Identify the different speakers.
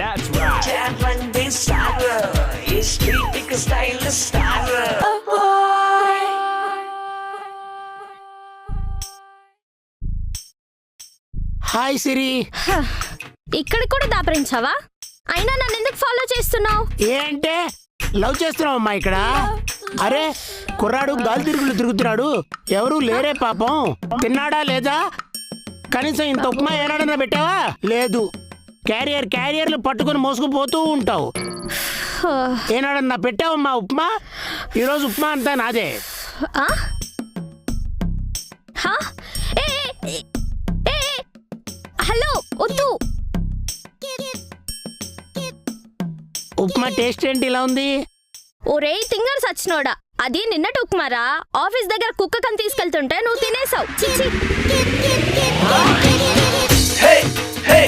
Speaker 1: that's right.
Speaker 2: Chatlandy star, is street style star. Oh boy.
Speaker 3: Hi Siri.
Speaker 4: ఇక్కడ కూడా దాపరించావా? అయినా నన్ను ఎందుకు ఫాలో చేస్తున్నావు?
Speaker 3: ఏంటే లవ్ చేస్తున్నావమ్మా ఇక్కడ? అరే కుర్రాడు గాలి తిరుగుతున్నాడు, ఎవరు లేరే పాపం. తిన్నాడా లేదా? కనీసం ఇంత ఉప్మా ఏనాడన్నా పెట్టావా? లేదు. క్యారియర్లు పట్టుకుని మోసుకుపోతూ ఉంటావు. ఏనాడన్నా పెట్టావమ్మా ఉప్మా? ఈరోజు ఉప్మా అంతా నాదే.
Speaker 4: ఆ? హా? ఏ, ఏ, ఏ, హలో వద్దు.
Speaker 3: ఉప్మా టేస్ట్ ఏంటి ఇలా ఉంది?
Speaker 4: ఒరే తింగర్ సచ్చినోడా, అది నిన్నటి ఉప్మారా. ఆఫీస్ దగ్గర కుక్కకని తీసుకెళ్తుంటే నువ్వు తినేసావు.
Speaker 2: Hey, hey.